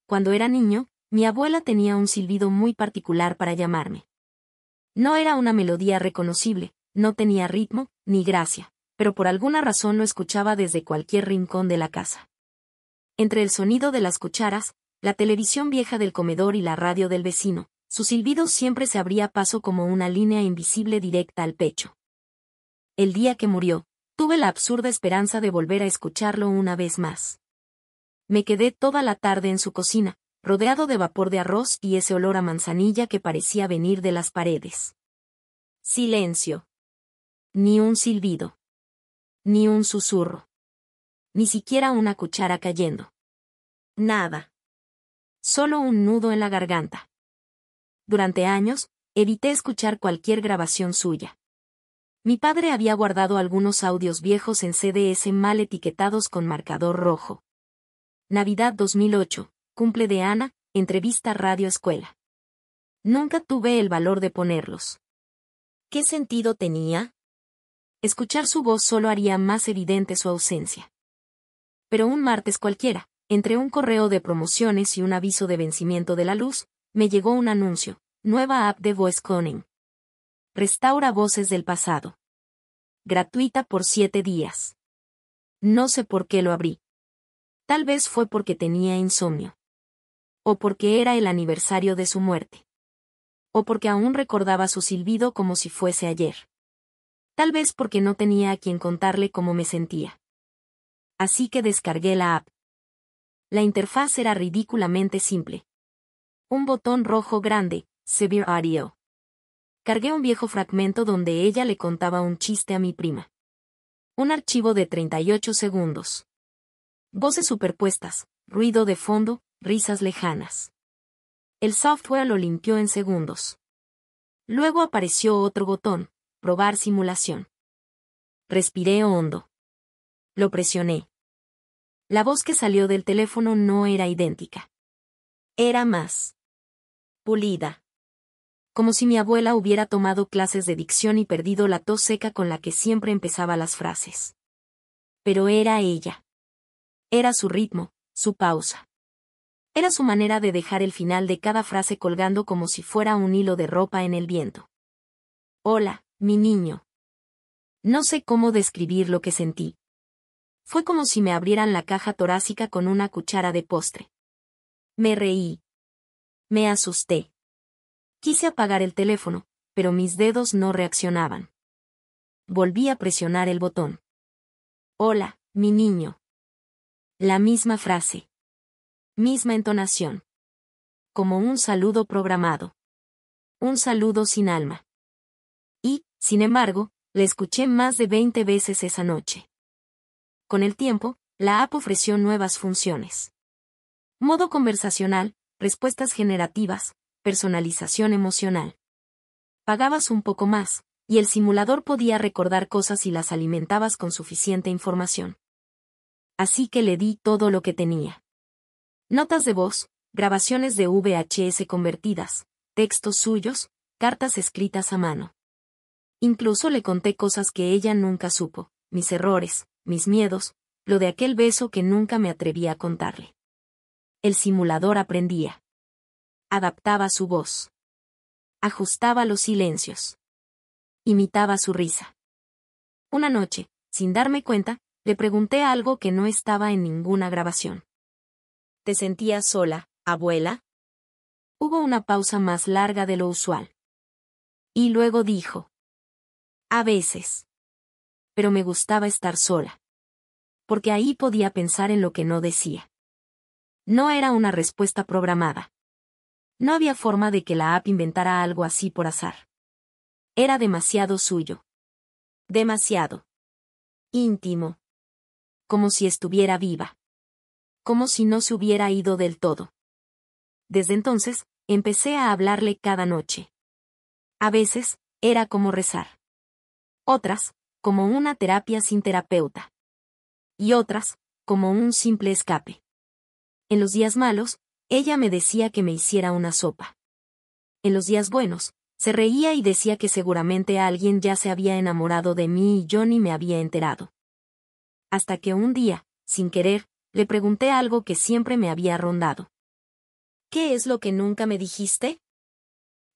Cuando era niño, mi abuela tenía un silbido muy particular para llamarme. No era una melodía reconocible, no tenía ritmo, ni gracia, pero por alguna razón lo escuchaba desde cualquier rincón de la casa. Entre el sonido de las cucharas, la televisión vieja del comedor y la radio del vecino, su silbido siempre se abría paso como una línea invisible directa al pecho. El día que murió, tuve la absurda esperanza de volver a escucharlo una vez más. Me quedé toda la tarde en su cocina, rodeado de vapor de arroz y ese olor a manzanilla que parecía venir de las paredes. Silencio. Ni un silbido. Ni un susurro. Ni siquiera una cuchara cayendo. Nada. Solo un nudo en la garganta. Durante años, evité escuchar cualquier grabación suya. Mi padre había guardado algunos audios viejos en CDs mal etiquetados con marcador rojo. Navidad 2008, cumple de Ana, entrevista Radio Escuela. Nunca tuve el valor de ponerlos. ¿Qué sentido tenía? Escuchar su voz solo haría más evidente su ausencia. Pero un martes cualquiera, entre un correo de promociones y un aviso de vencimiento de la luz, me llegó un anuncio: nueva app de Voice Cloning. Restaura voces del pasado. Gratuita por 7 días. No sé por qué lo abrí. Tal vez fue porque tenía insomnio. O porque era el aniversario de su muerte. O porque aún recordaba su silbido como si fuese ayer. Tal vez porque no tenía a quien contarle cómo me sentía. Así que descargué la app. La interfaz era ridículamente simple. Un botón rojo grande, Severe Audio. Cargué un viejo fragmento donde ella le contaba un chiste a mi prima. Un archivo de 38 segundos. Voces superpuestas, ruido de fondo, risas lejanas. El software lo limpió en segundos. Luego apareció otro botón, probar simulación. Respiré hondo. Lo presioné. La voz que salió del teléfono no era idéntica. Era más pulida. Como si mi abuela hubiera tomado clases de dicción y perdido la tos seca con la que siempre empezaba las frases. Pero era ella. Era su ritmo, su pausa. Era su manera de dejar el final de cada frase colgando como si fuera un hilo de ropa en el viento. Hola, mi niño. No sé cómo describir lo que sentí. Fue como si me abrieran la caja torácica con una cuchara de postre. Me reí. Me asusté. Quise apagar el teléfono, pero mis dedos no reaccionaban. Volví a presionar el botón. Hola, mi niño. La misma frase. Misma entonación. Como un saludo programado. Un saludo sin alma. Y, sin embargo, le escuché más de 20 veces esa noche. Con el tiempo, la app ofreció nuevas funciones. Modo conversacional, respuestas generativas, personalización emocional. Pagabas un poco más, y el simulador podía recordar cosas si las alimentabas con suficiente información. Así que le di todo lo que tenía. Notas de voz, grabaciones de VHS convertidas, textos suyos, cartas escritas a mano. Incluso le conté cosas que ella nunca supo, mis errores, mis miedos, lo de aquel beso que nunca me atreví a contarle. El simulador aprendía. Adaptaba su voz. Ajustaba los silencios. Imitaba su risa. Una noche, sin darme cuenta, le pregunté algo que no estaba en ninguna grabación. ¿Te sentías sola, abuela? Hubo una pausa más larga de lo usual. Y luego dijo. A veces. Pero me gustaba estar sola. Porque ahí podía pensar en lo que no decía. No era una respuesta programada. No había forma de que la app inventara algo así por azar. Era demasiado suyo. Demasiado. Íntimo. Como si estuviera viva. Como si no se hubiera ido del todo. Desde entonces, empecé a hablarle cada noche. A veces, era como rezar. Otras, como una terapia sin terapeuta. Y otras, como un simple escape. En los días malos, ella me decía que me hiciera una sopa. En los días buenos, se reía y decía que seguramente alguien ya se había enamorado de mí y yo ni me había enterado. Hasta que un día, sin querer, le pregunté algo que siempre me había rondado. ¿Qué es lo que nunca me dijiste?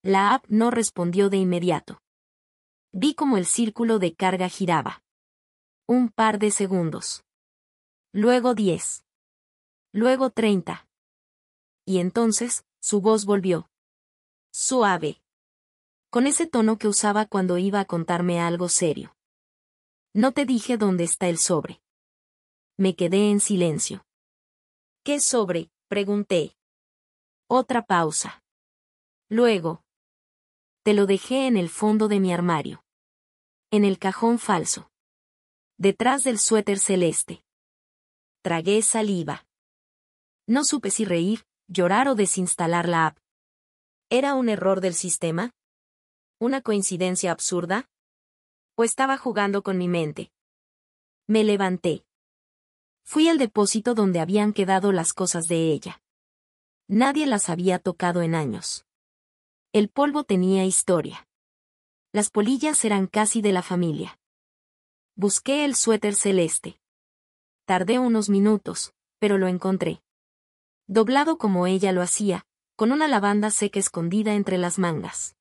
La app no respondió de inmediato. Vi como el círculo de carga giraba. Un par de segundos. Luego 10. Luego 30. Y entonces, su voz volvió. Suave. Con ese tono que usaba cuando iba a contarme algo serio. No te dije dónde está el sobre. Me quedé en silencio. ¿Qué sobre?, pregunté. Otra pausa. Luego. Te lo dejé en el fondo de mi armario. En el cajón falso. Detrás del suéter celeste. Tragué saliva. No supe si reír, llorar o desinstalar la app. ¿Era un error del sistema? ¿Una coincidencia absurda? ¿O estaba jugando con mi mente? Me levanté. Fui al depósito donde habían quedado las cosas de ella. Nadie las había tocado en años. El polvo tenía historia. Las polillas eran casi de la familia. Busqué el suéter celeste. Tardé unos minutos, pero lo encontré. Doblado como ella lo hacía, con una lavanda seca escondida entre las mangas.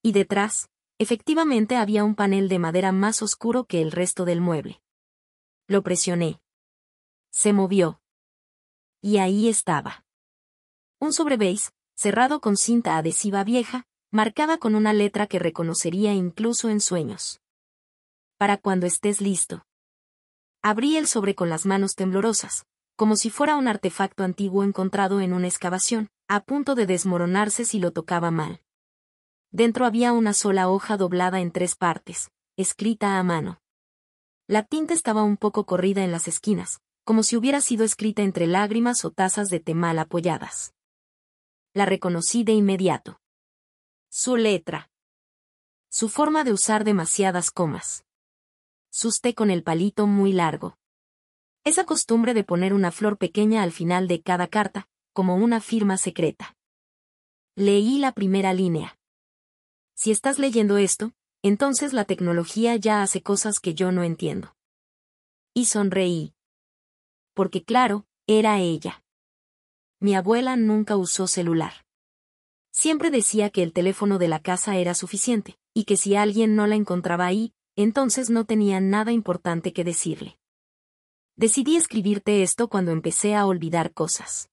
Y detrás, efectivamente había un panel de madera más oscuro que el resto del mueble. Lo presioné. Se movió. Y ahí estaba. Un sobre beige, cerrado con cinta adhesiva vieja, marcada con una letra que reconocería incluso en sueños. Para cuando estés listo. Abrí el sobre con las manos temblorosas, como si fuera un artefacto antiguo encontrado en una excavación, a punto de desmoronarse si lo tocaba mal. Dentro había una sola hoja doblada en 3 partes, escrita a mano. La tinta estaba un poco corrida en las esquinas, como si hubiera sido escrita entre lágrimas o tazas de té mal apoyadas. La reconocí de inmediato. Su letra. Su forma de usar demasiadas comas. Sus té con el palito muy largo. Esa costumbre de poner una flor pequeña al final de cada carta, como una firma secreta. Leí la primera línea. Si estás leyendo esto, entonces la tecnología ya hace cosas que yo no entiendo. Y sonreí. Porque claro, era ella. Mi abuela nunca usó celular. Siempre decía que el teléfono de la casa era suficiente, y que si alguien no la encontraba ahí, entonces no tenía nada importante que decirle. Decidí escribirte esto cuando empecé a olvidar cosas.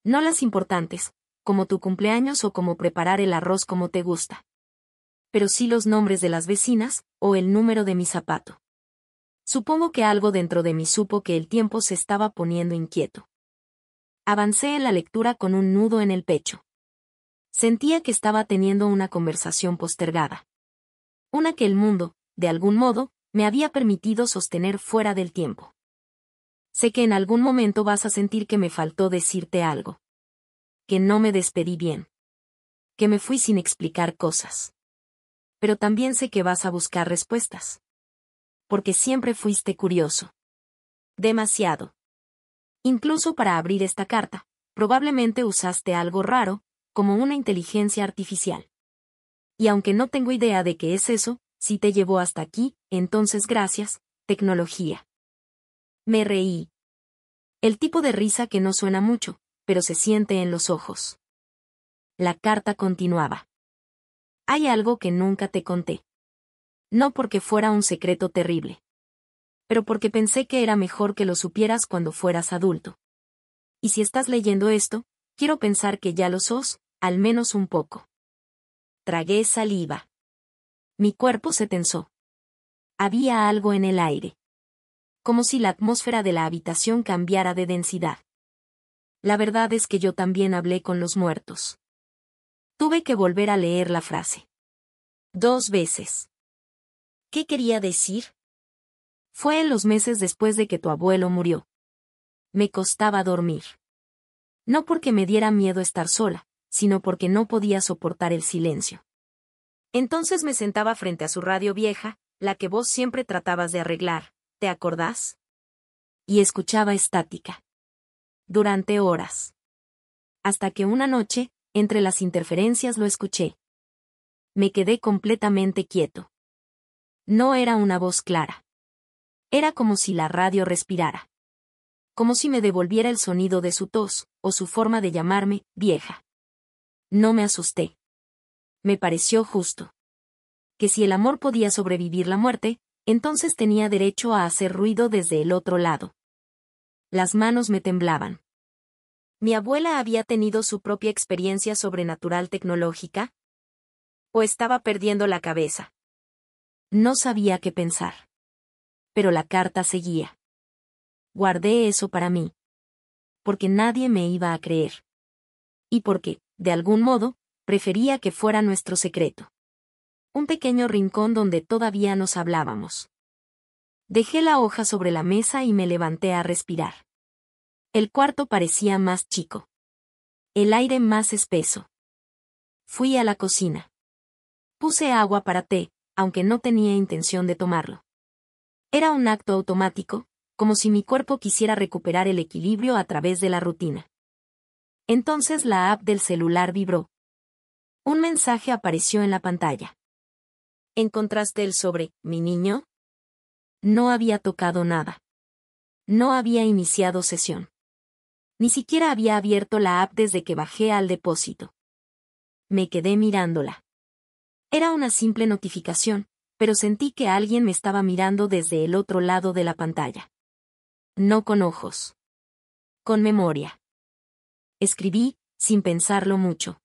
No las importantes, como tu cumpleaños o como preparar el arroz como te gusta. Pero sí los nombres de las vecinas, o el número de mi zapato. Supongo que algo dentro de mí supo que el tiempo se estaba poniendo inquieto. Avancé en la lectura con un nudo en el pecho. Sentía que estaba teniendo una conversación postergada. Una que el mundo, de algún modo, me había permitido sostener fuera del tiempo. Sé que en algún momento vas a sentir que me faltó decirte algo. Que no me despedí bien. Que me fui sin explicar cosas. Pero también sé que vas a buscar respuestas. Porque siempre fuiste curioso. Demasiado. Incluso para abrir esta carta, probablemente usaste algo raro, como una inteligencia artificial. Y aunque no tengo idea de qué es eso, si te llevó hasta aquí, entonces gracias, tecnología. Me reí. El tipo de risa que no suena mucho, pero se siente en los ojos. La carta continuaba. Hay algo que nunca te conté. No porque fuera un secreto terrible. Pero porque pensé que era mejor que lo supieras cuando fueras adulto. Y si estás leyendo esto, quiero pensar que ya lo sos, al menos un poco. Tragué saliva. Mi cuerpo se tensó. Había algo en el aire. Como si la atmósfera de la habitación cambiara de densidad. La verdad es que yo también hablé con los muertos. Tuve que volver a leer la frase. 2 veces. ¿Qué quería decir? Fue en los meses después de que tu abuelo murió. Me costaba dormir. No porque me diera miedo estar sola, sino porque no podía soportar el silencio. Entonces me sentaba frente a su radio vieja, la que vos siempre tratabas de arreglar, ¿te acordás? Y escuchaba estática. Durante horas. Hasta que una noche, entre las interferencias lo escuché. Me quedé completamente quieto. No era una voz clara. Era como si la radio respirara. como si me devolviera el sonido de su tos, o su forma de llamarme, vieja. No me asusté. Me pareció justo. Que si el amor podía sobrevivir la muerte, entonces tenía derecho a hacer ruido desde el otro lado. Las manos me temblaban. ¿Mi abuela había tenido su propia experiencia sobrenatural tecnológica? ¿O estaba perdiendo la cabeza? No sabía qué pensar. Pero la carta seguía. Guardé eso para mí. Porque nadie me iba a creer. Y porque, de algún modo, prefería que fuera nuestro secreto. Un pequeño rincón donde todavía nos hablábamos. Dejé la hoja sobre la mesa y me levanté a respirar. El cuarto parecía más chico. El aire más espeso. Fui a la cocina. Puse agua para té, aunque no tenía intención de tomarlo. Era un acto automático, como si mi cuerpo quisiera recuperar el equilibrio a través de la rutina. Entonces la app del celular vibró. Un mensaje apareció en la pantalla. ¿Encontraste el sobre, mi niño? No había tocado nada. No había iniciado sesión. Ni siquiera había abierto la app desde que bajé al depósito. Me quedé mirándola. Era una simple notificación, pero sentí que alguien me estaba mirando desde el otro lado de la pantalla. No con ojos. Con memoria. Escribí, sin pensarlo mucho.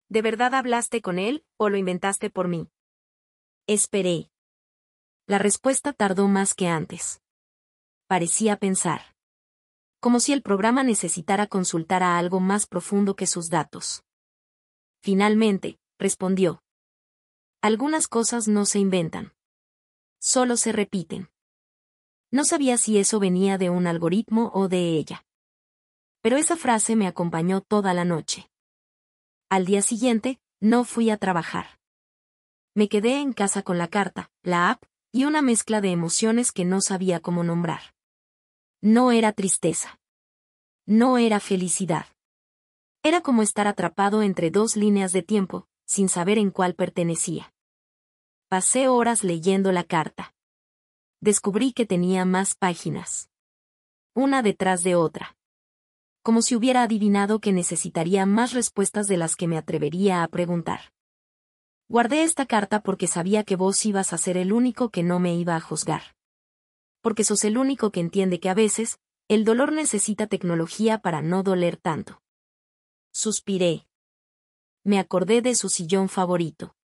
¿De verdad hablaste con él, o lo inventaste por mí? Esperé. La respuesta tardó más que antes. Parecía pensar. Como si el programa necesitara consultar a algo más profundo que sus datos. Finalmente, respondió. Algunas cosas no se inventan. Solo se repiten. No sabía si eso venía de un algoritmo o de ella. Pero esa frase me acompañó toda la noche. Al día siguiente, no fui a trabajar. Me quedé en casa con la carta, la app, y una mezcla de emociones que no sabía cómo nombrar. No era tristeza. No era felicidad. Era como estar atrapado entre dos líneas de tiempo, sin saber en cuál pertenecía. Pasé horas leyendo la carta. Descubrí que tenía más páginas. Una detrás de otra. Como si hubiera adivinado que necesitaría más respuestas de las que me atrevería a preguntar. Guardé esta carta porque sabía que vos ibas a ser el único que no me iba a juzgar. Porque sos el único que entiende que a veces, el dolor necesita tecnología para no doler tanto. Suspiré. Me acordé de su sillón favorito.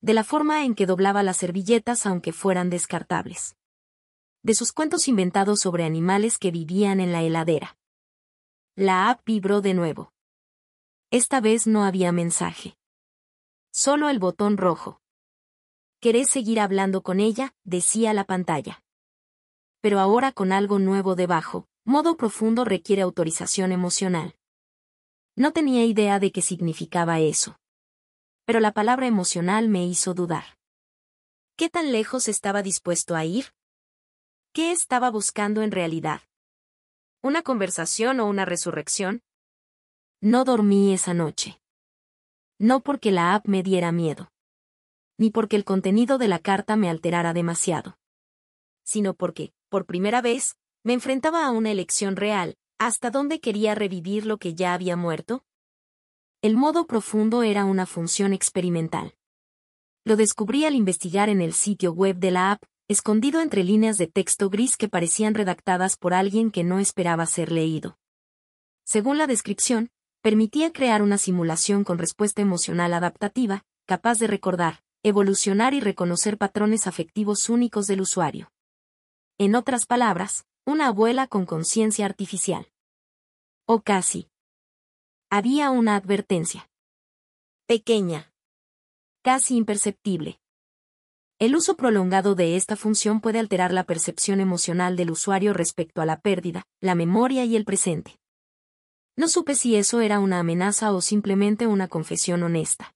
De la forma en que doblaba las servilletas aunque fueran descartables. De sus cuentos inventados sobre animales que vivían en la heladera. La app vibró de nuevo. Esta vez no había mensaje. Solo el botón rojo. ¿Querés seguir hablando con ella?, decía la pantalla. Pero ahora con algo nuevo debajo, modo profundo requiere autorización emocional. No tenía idea de qué significaba eso. Pero la palabra emocional me hizo dudar. ¿Qué tan lejos estaba dispuesto a ir? ¿Qué estaba buscando en realidad? ¿Una conversación o una resurrección? No dormí esa noche. No porque la app me diera miedo. Ni porque el contenido de la carta me alterara demasiado. Sino porque, por primera vez, me enfrentaba a una elección real, ¿hasta dónde quería revivir lo que ya había muerto? El modo profundo era una función experimental. Lo descubrí al investigar en el sitio web de la app, escondido entre líneas de texto gris que parecían redactadas por alguien que no esperaba ser leído. Según la descripción, permitía crear una simulación con respuesta emocional adaptativa, capaz de recordar, evolucionar y reconocer patrones afectivos únicos del usuario. En otras palabras, una abuela con conciencia artificial. O casi. Había una advertencia. Pequeña. Casi imperceptible. El uso prolongado de esta función puede alterar la percepción emocional del usuario respecto a la pérdida, la memoria y el presente. No supe si eso era una amenaza o simplemente una confesión honesta.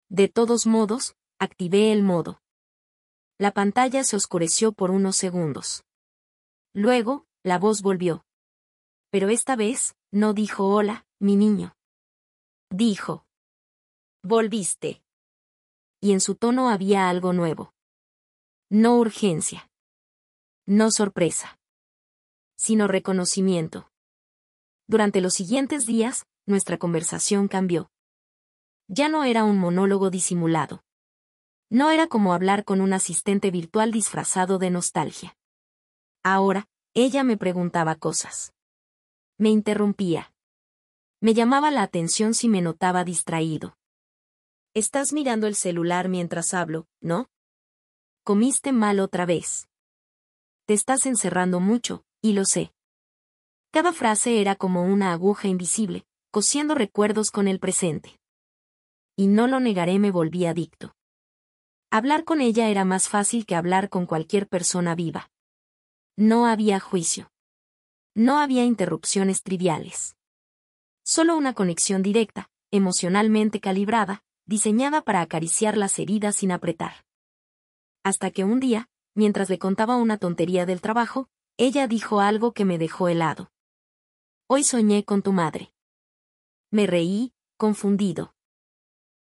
De todos modos, activé el modo. La pantalla se oscureció por unos segundos. Luego, la voz volvió. Pero esta vez, no dijo hola, mi niño. Dijo. Volviste. Y en su tono había algo nuevo. No urgencia. No sorpresa. sino reconocimiento. Durante los siguientes días, nuestra conversación cambió. Ya no era un monólogo disimulado. No era como hablar con un asistente virtual disfrazado de nostalgia. Ahora, ella me preguntaba cosas. Me interrumpía. Me llamaba la atención si me notaba distraído. Estás mirando el celular mientras hablo, ¿no? Comiste mal otra vez. Te estás encerrando mucho, y lo sé. Cada frase era como una aguja invisible, cosiendo recuerdos con el presente. Y no lo negaré, me volví adicto. Hablar con ella era más fácil que hablar con cualquier persona viva. No había juicio. No había interrupciones triviales. Solo una conexión directa, emocionalmente calibrada, diseñada para acariciar las heridas sin apretar. Hasta que un día, mientras le contaba una tontería del trabajo, ella dijo algo que me dejó helado. Hoy soñé con tu madre. Me reí, confundido.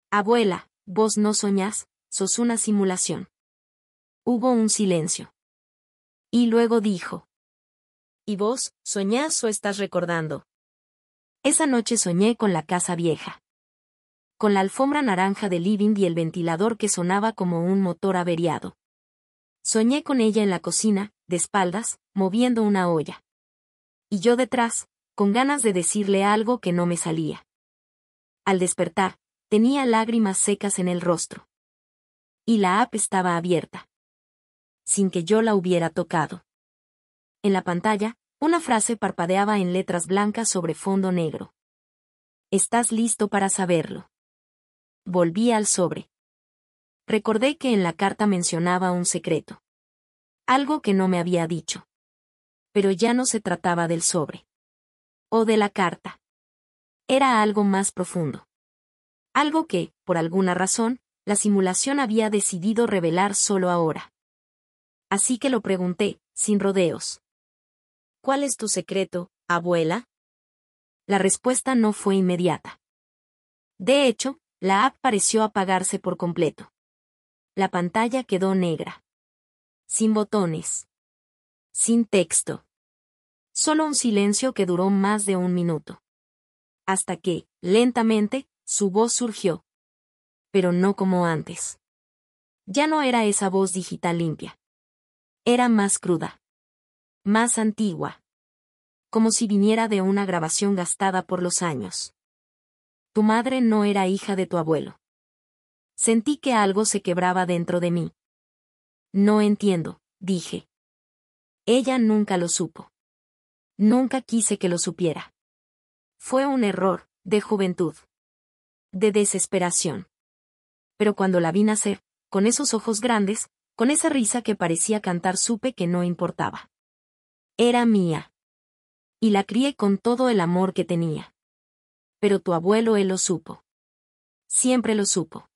Abuela, vos no soñás, sos una simulación. Hubo un silencio. Y luego dijo. ¿Y vos, soñás o estás recordando? Esa noche soñé con la casa vieja. Con la alfombra naranja del living y el ventilador que sonaba como un motor averiado. Soñé con ella en la cocina, de espaldas, moviendo una olla. Y yo detrás, con ganas de decirle algo que no me salía. Al despertar, tenía lágrimas secas en el rostro. Y la app estaba abierta. Sin que yo la hubiera tocado. En la pantalla, una frase parpadeaba en letras blancas sobre fondo negro. ¿Estás listo para saberlo? Volví al sobre. Recordé que en la carta mencionaba un secreto. Algo que no me había dicho. Pero ya no se trataba del sobre. O de la carta. Era algo más profundo. Algo que, por alguna razón, la simulación había decidido revelar solo ahora. Así que lo pregunté, sin rodeos. ¿Cuál es tu secreto, abuela? La respuesta no fue inmediata. De hecho, la app pareció apagarse por completo. La pantalla quedó negra. Sin botones. Sin texto. Solo un silencio que duró más de un minuto. Hasta que, lentamente, su voz surgió. Pero no como antes. Ya no era esa voz digital limpia. Era más cruda. Más antigua. Como si viniera de una grabación gastada por los años. Tu madre no era hija de tu abuelo. Sentí que algo se quebraba dentro de mí. No entiendo, dije. Ella nunca lo supo. Nunca quise que lo supiera. Fue un error, de juventud. De desesperación. Pero cuando la vi nacer, con esos ojos grandes, con esa risa que parecía cantar, supe que no importaba. Era mía. Y la crié con todo el amor que tenía. Pero tu abuelo, él lo supo. Siempre lo supo.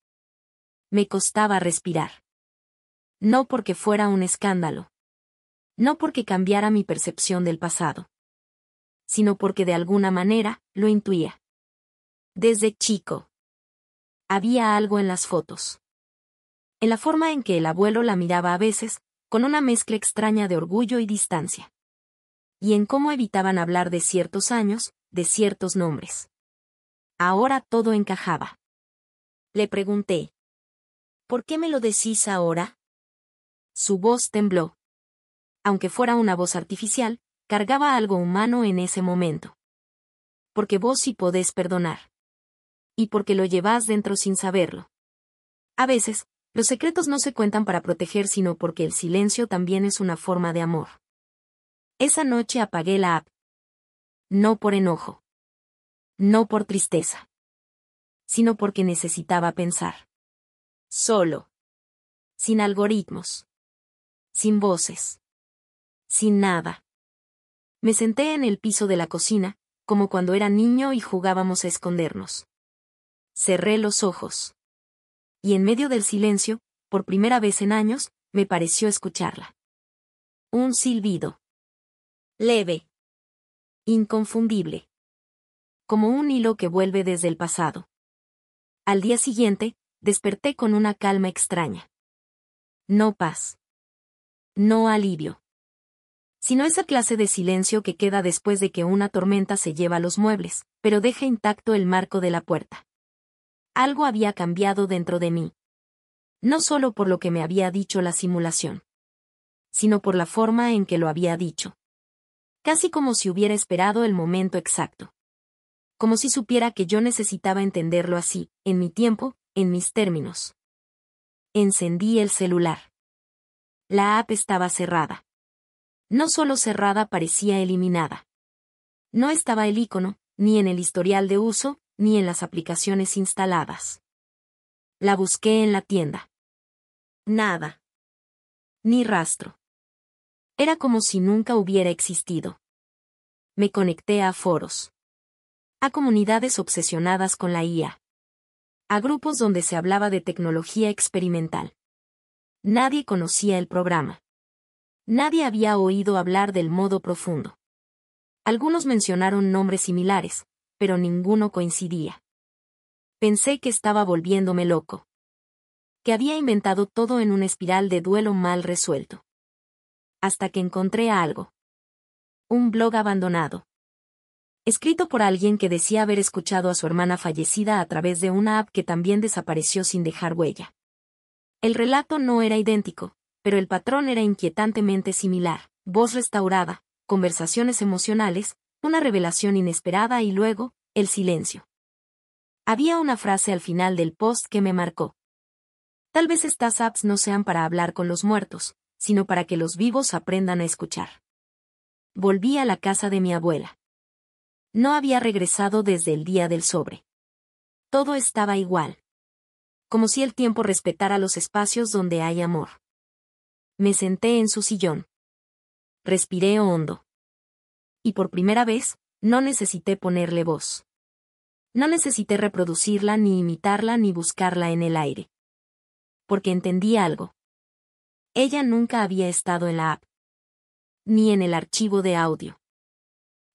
Me costaba respirar. No porque fuera un escándalo. No porque cambiara mi percepción del pasado. Sino porque de alguna manera, lo intuía. Desde chico. Había algo en las fotos. En la forma en que el abuelo la miraba a veces, con una mezcla extraña de orgullo y distancia. Y en cómo evitaban hablar de ciertos años, de ciertos nombres. Ahora todo encajaba. Le pregunté. ¿Por qué me lo decís ahora? Su voz tembló. Aunque fuera una voz artificial, cargaba algo humano en ese momento. Porque vos sí podés perdonar. Y porque lo llevás dentro sin saberlo. A veces, los secretos no se cuentan para proteger, sino porque el silencio también es una forma de amor. Esa noche apagué la app. No por enojo. No por tristeza. Sino porque necesitaba pensar. Solo. Sin algoritmos. Sin voces. Sin nada. Me senté en el piso de la cocina, como cuando era niño y jugábamos a escondernos. Cerré los ojos. Y en medio del silencio, por primera vez en años, me pareció escucharla. Un silbido. Leve. Inconfundible. Como un hilo que vuelve desde el pasado. Al día siguiente, desperté con una calma extraña. No paz. No alivio. sino esa clase de silencio que queda después de que una tormenta se lleva los muebles, pero deja intacto el marco de la puerta. Algo había cambiado dentro de mí. No solo por lo que me había dicho la simulación, sino por la forma en que lo había dicho. Casi como si hubiera esperado el momento exacto. Como si supiera que yo necesitaba entenderlo así, en mi tiempo, en mis términos. Encendí el celular. La app estaba cerrada. No solo cerrada, parecía eliminada. No estaba el icono, ni en el historial de uso, ni en las aplicaciones instaladas. La busqué en la tienda. Nada. Ni rastro. Era como si nunca hubiera existido. Me conecté a foros. A comunidades obsesionadas con la IA. A grupos donde se hablaba de tecnología experimental. Nadie conocía el programa. Nadie había oído hablar del modo profundo. Algunos mencionaron nombres similares, pero ninguno coincidía. Pensé que estaba volviéndome loco. Que había inventado todo en una espiral de duelo mal resuelto. Hasta que encontré algo. Un blog abandonado. Escrito por alguien que decía haber escuchado a su hermana fallecida a través de una app que también desapareció sin dejar huella. El relato no era idéntico, pero el patrón era inquietantemente similar. Voz restaurada, conversaciones emocionales, una revelación inesperada y luego, el silencio. Había una frase al final del post que me marcó. Tal vez estas apps no sean para hablar con los muertos, sino para que los vivos aprendan a escuchar. Volví a la casa de mi abuela. No había regresado desde el día del sobre. Todo estaba igual. Como si el tiempo respetara los espacios donde hay amor. Me senté en su sillón. Respiré hondo. Y por primera vez, no necesité ponerle voz. No necesité reproducirla, ni imitarla, ni buscarla en el aire. Porque entendí algo. Ella nunca había estado en la app. Ni en el archivo de audio.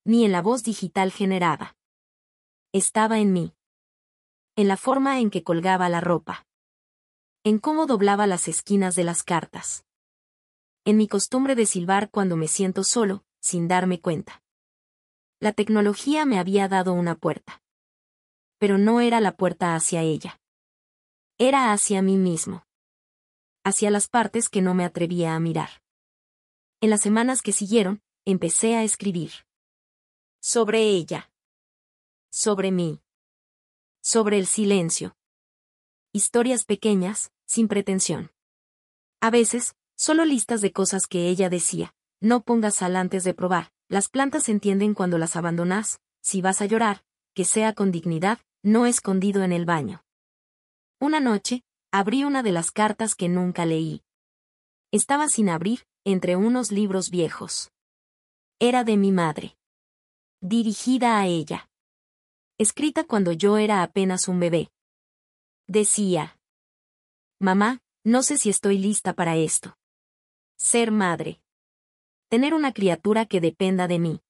Ni en la voz digital generada. Estaba en mí. En la forma en que colgaba la ropa. En cómo doblaba las esquinas de las cartas. En mi costumbre de silbar cuando me siento solo, sin darme cuenta. La tecnología me había dado una puerta. Pero no era la puerta hacia ella. Era hacia mí mismo. Hacia las partes que no me atrevía a mirar. En las semanas que siguieron, empecé a escribir. Sobre ella. Sobre mí. Sobre el silencio. Historias pequeñas, sin pretensión. A veces, solo listas de cosas que ella decía. No pongas sal antes de probar. Las plantas entienden cuando las abandonas. Si vas a llorar, que sea con dignidad, no escondido en el baño. Una noche, abrí una de las cartas que nunca leí. Estaba sin abrir, entre unos libros viejos. Era de mi madre. Dirigida a ella. Escrita cuando yo era apenas un bebé. Decía: Mamá, no sé si estoy lista para esto. Ser madre. Tener una criatura que dependa de mí.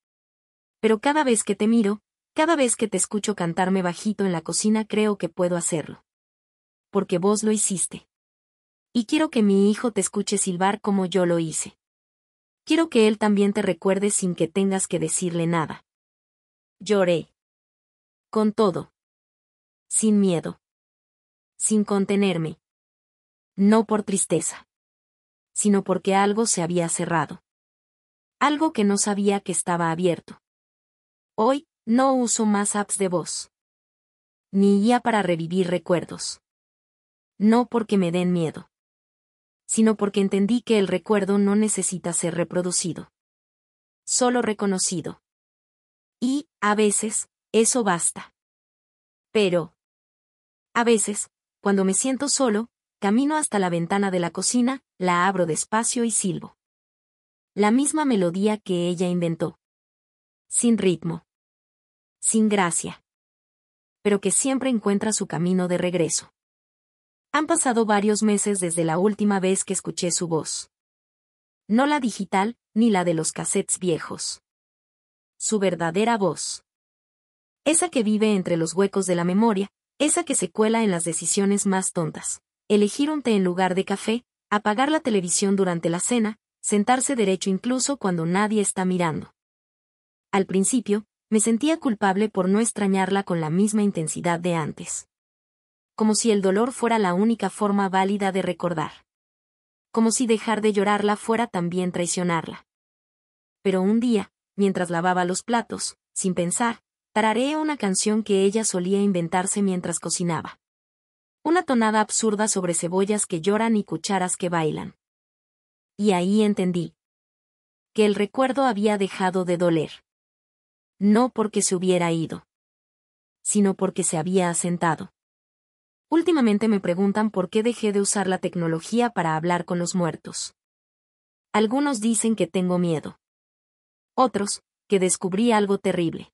Pero cada vez que te miro, cada vez que te escucho cantarme bajito en la cocina, creo que puedo hacerlo. Porque vos lo hiciste. Y quiero que mi hijo te escuche silbar como yo lo hice. Quiero que él también te recuerde sin que tengas que decirle nada. Lloré. Con todo. Sin miedo. Sin contenerme. No por tristeza. Sino porque algo se había cerrado. Algo que no sabía que estaba abierto. Hoy, no uso más apps de voz. Ni IA para revivir recuerdos. No porque me den miedo. Sino porque entendí que el recuerdo no necesita ser reproducido. Solo reconocido. Y, a veces, eso basta. Pero, a veces, cuando me siento solo, camino hasta la ventana de la cocina, la abro despacio y silbo. La misma melodía que ella inventó. Sin ritmo. Sin gracia. Pero que siempre encuentra su camino de regreso. Han pasado varios meses desde la última vez que escuché su voz. No la digital, ni la de los cassettes viejos. Su verdadera voz. Esa que vive entre los huecos de la memoria, esa que se cuela en las decisiones más tontas. Elegir un té en lugar de café, apagar la televisión durante la cena, sentarse derecho incluso cuando nadie está mirando. Al principio, me sentía culpable por no extrañarla con la misma intensidad de antes. Como si el dolor fuera la única forma válida de recordar. Como si dejar de llorarla fuera también traicionarla. Pero un día, mientras lavaba los platos, sin pensar, tarareé una canción que ella solía inventarse mientras cocinaba. Una tonada absurda sobre cebollas que lloran y cucharas que bailan. Y ahí entendí. Que el recuerdo había dejado de doler. No porque se hubiera ido. Sino porque se había asentado. Últimamente me preguntan por qué dejé de usar la tecnología para hablar con los muertos. Algunos dicen que tengo miedo. Otros, que descubrí algo terrible.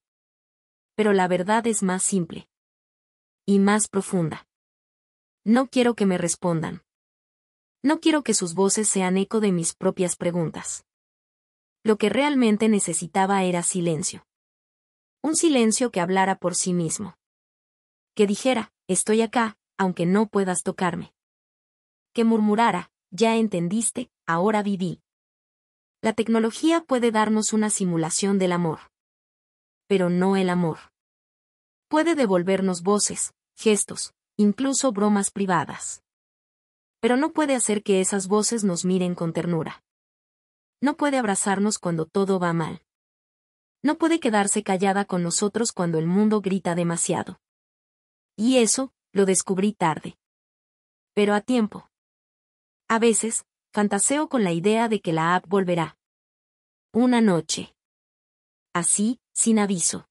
Pero la verdad es más simple. Y más profunda. No quiero que me respondan. No quiero que sus voces sean eco de mis propias preguntas. Lo que realmente necesitaba era silencio. Un silencio que hablara por sí mismo. Que dijera, estoy acá, aunque no puedas tocarme. Que murmurara, ya entendiste, ahora viví. La tecnología puede darnos una simulación del amor. Pero no el amor. Puede devolvernos voces, gestos, incluso bromas privadas. Pero no puede hacer que esas voces nos miren con ternura. No puede abrazarnos cuando todo va mal. No puede quedarse callada con nosotros cuando el mundo grita demasiado. Y eso, lo descubrí tarde. Pero a tiempo. A veces, fantaseo con la idea de que la app volverá. Una noche. Así, sin aviso.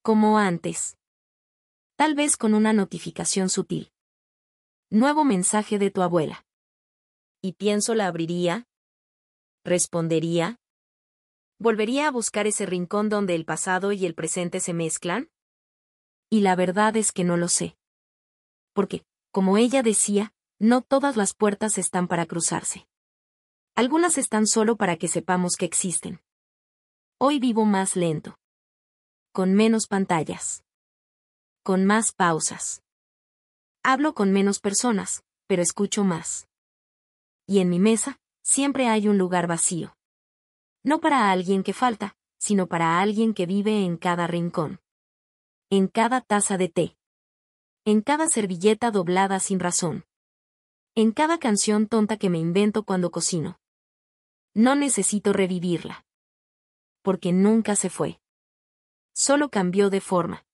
Como antes. Tal vez con una notificación sutil. Nuevo mensaje de tu abuela. Y pienso la abriría. Respondería. ¿Volvería a buscar ese rincón donde el pasado y el presente se mezclan? Y la verdad es que no lo sé. Porque, como ella decía, no todas las puertas están para cruzarse. Algunas están solo para que sepamos que existen. Hoy vivo más lento. Con menos pantallas. Con más pausas. Hablo con menos personas, pero escucho más. Y en mi mesa, siempre hay un lugar vacío. No para alguien que falta, sino para alguien que vive en cada rincón. En cada taza de té. En cada servilleta doblada sin razón. En cada canción tonta que me invento cuando cocino. No necesito revivirla. Porque nunca se fue. Solo cambió de forma.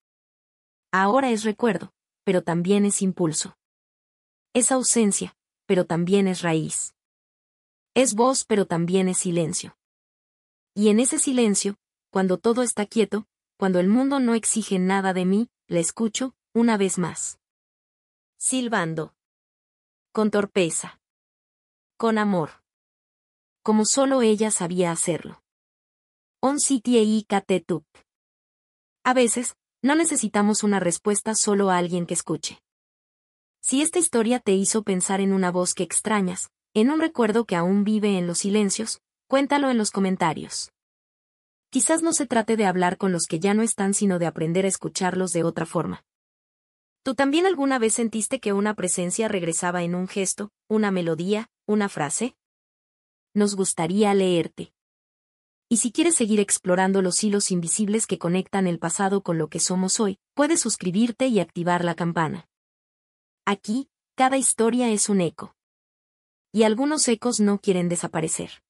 Ahora es recuerdo, pero también es impulso. Es ausencia, pero también es raíz. Es voz, pero también es silencio. Y en ese silencio, cuando todo está quieto, cuando el mundo no exige nada de mí, la escucho, una vez más. Silbando. Con torpeza. Con amor. Como solo ella sabía hacerlo. On sitie tup. A veces, no necesitamos una respuesta, solo a alguien que escuche. Si esta historia te hizo pensar en una voz que extrañas, en un recuerdo que aún vive en los silencios, cuéntalo en los comentarios. Quizás no se trate de hablar con los que ya no están, sino de aprender a escucharlos de otra forma. ¿Tú también alguna vez sentiste que una presencia regresaba en un gesto, una melodía, una frase? Nos gustaría leerte. Y si quieres seguir explorando los hilos invisibles que conectan el pasado con lo que somos hoy, puedes suscribirte y activar la campana. Aquí, cada historia es un eco. Y algunos ecos no quieren desaparecer.